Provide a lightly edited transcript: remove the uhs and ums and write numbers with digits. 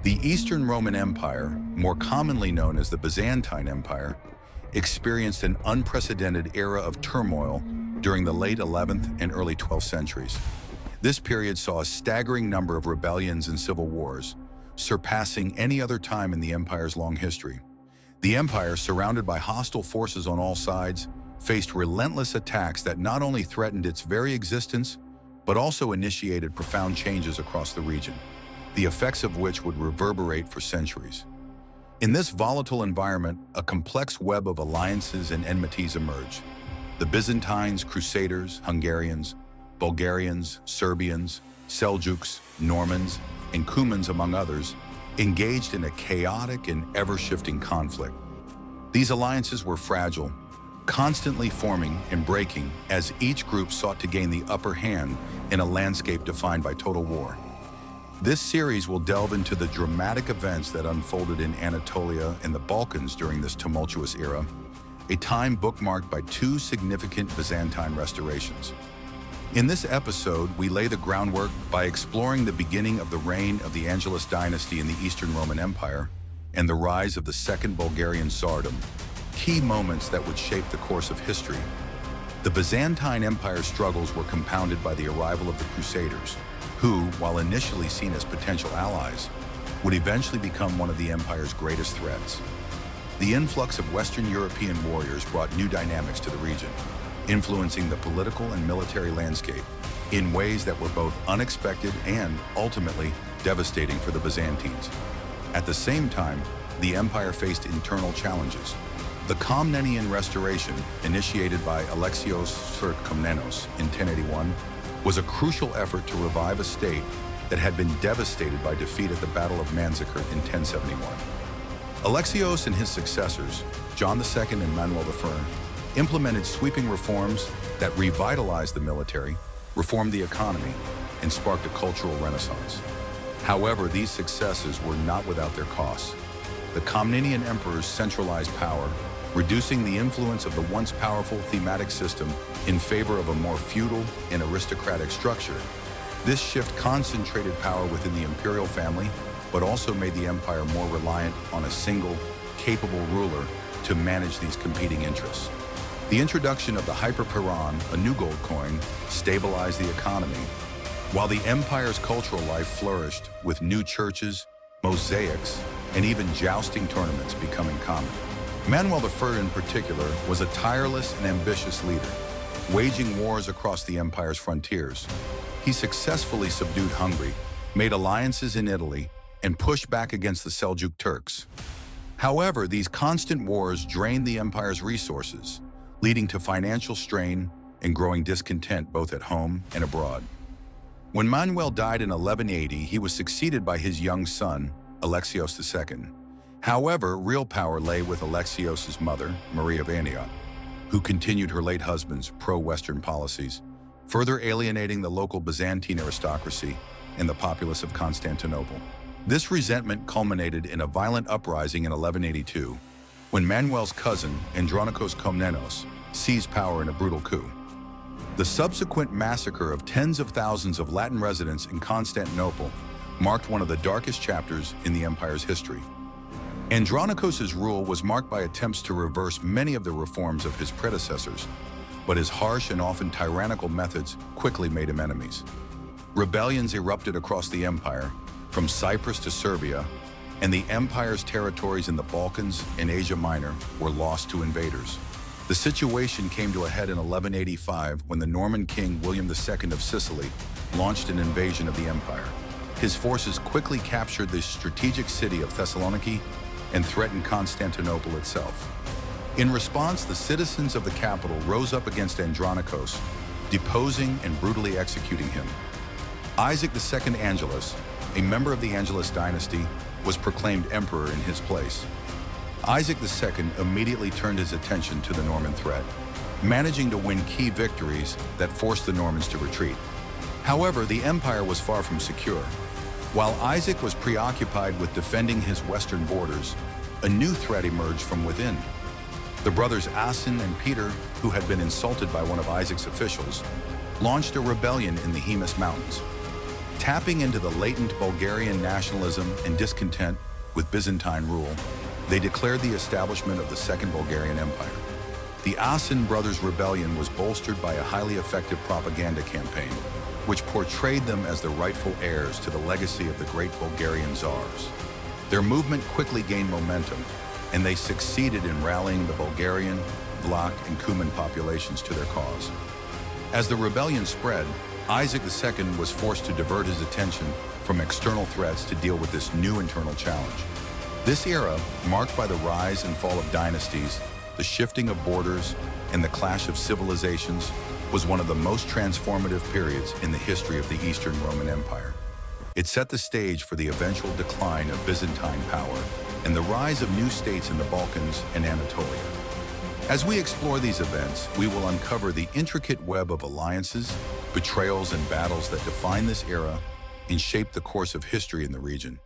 The Eastern Roman Empire, more commonly known as the Byzantine Empire, experienced an unprecedented era of turmoil during the late 11th and early 12th centuries. This period saw a staggering number of rebellions and civil wars, surpassing any other time in the empire's long history. The empire, surrounded by hostile forces on all sides, faced relentless attacks that not only threatened its very existence, but also initiated profound changes across the region, the effects of which would reverberate for centuries. In this volatile environment, a complex web of alliances and enmities emerged. The Byzantines, Crusaders, Hungarians, Bulgarians, Serbians, Seljuks, Normans, and Cumans, among others, engaged in a chaotic and ever-shifting conflict. These alliances were fragile, constantly forming and breaking as each group sought to gain the upper hand in a landscape defined by total war. This series will delve into the dramatic events that unfolded in Anatolia and the Balkans during this tumultuous era, a time bookmarked by two significant Byzantine restorations. In this episode, we lay the groundwork by exploring the beginning of the reign of the Angelus dynasty in the Eastern Roman Empire and the rise of the Second Bulgarian Tsardom, key moments that would shape the course of history. The Byzantine Empire's struggles were compounded by the arrival of the Crusaders, who, while initially seen as potential allies, would eventually become one of the empire's greatest threats. The influx of Western European warriors brought new dynamics to the region, influencing the political and military landscape in ways that were both unexpected and, ultimately, devastating for the Byzantines. At the same time, the empire faced internal challenges. The Komnenian Restoration, initiated by Alexios Komnenos in 1081, was a crucial effort to revive a state that had been devastated by defeat at the Battle of Manzikert in 1071. Alexios and his successors, John II and Manuel I, implemented sweeping reforms that revitalized the military, reformed the economy, and sparked a cultural renaissance. However, these successes were not without their costs. The Komnenian emperors centralized power, reducing the influence of the once powerful thematic system in favor of a more feudal and aristocratic structure. This shift concentrated power within the imperial family, but also made the empire more reliant on a single, capable ruler to manage these competing interests. The introduction of the hyperperon, a new gold coin, stabilized the economy, while the empire's cultural life flourished with new churches, mosaics, and even jousting tournaments becoming common. Manuel I in particular was a tireless and ambitious leader, waging wars across the empire's frontiers. He successfully subdued Hungary, made alliances in Italy, and pushed back against the Seljuk Turks. However, these constant wars drained the empire's resources, leading to financial strain and growing discontent both at home and abroad. When Manuel died in 1180, he was succeeded by his young son, Alexios II. However, real power lay with Alexios' mother, Maria of Antioch, who continued her late husband's pro-Western policies, further alienating the local Byzantine aristocracy and the populace of Constantinople. This resentment culminated in a violent uprising in 1182, when Manuel's cousin, Andronikos Komnenos, seized power in a brutal coup. The subsequent massacre of tens of thousands of Latin residents in Constantinople marked one of the darkest chapters in the empire's history. Andronikos' rule was marked by attempts to reverse many of the reforms of his predecessors, but his harsh and often tyrannical methods quickly made him enemies. Rebellions erupted across the empire, from Cyprus to Serbia, and the empire's territories in the Balkans and Asia Minor were lost to invaders. The situation came to a head in 1185 when the Norman king William II of Sicily launched an invasion of the empire. His forces quickly captured the strategic city of Thessaloniki and threatened Constantinople itself. In response, the citizens of the capital rose up against Andronikos, deposing and brutally executing him. Isaac II Angelus, a member of the Angelus dynasty, was proclaimed emperor in his place. Isaac II immediately turned his attention to the Norman threat, managing to win key victories that forced the Normans to retreat. However, the empire was far from secure. While Isaac was preoccupied with defending his western borders, a new threat emerged from within. The brothers Asen and Peter, who had been insulted by one of Isaac's officials, launched a rebellion in the Hemus Mountains. Tapping into the latent Bulgarian nationalism and discontent with Byzantine rule, they declared the establishment of the Second Bulgarian Empire. The Asin brothers' rebellion was bolstered by a highly effective propaganda campaign, which portrayed them as the rightful heirs to the legacy of the great Bulgarian czars. Their movement quickly gained momentum, and they succeeded in rallying the Bulgarian, Vlach, and Cuman populations to their cause. As the rebellion spread, Isaac II was forced to divert his attention from external threats to deal with this new internal challenge. This era, marked by the rise and fall of dynasties, the shifting of borders, and the clash of civilizations, was one of the most transformative periods in the history of the Eastern Roman Empire. It set the stage for the eventual decline of Byzantine power and the rise of new states in the Balkans and Anatolia. As we explore these events, we will uncover the intricate web of alliances, betrayals, and battles that define this era and shape the course of history in the region.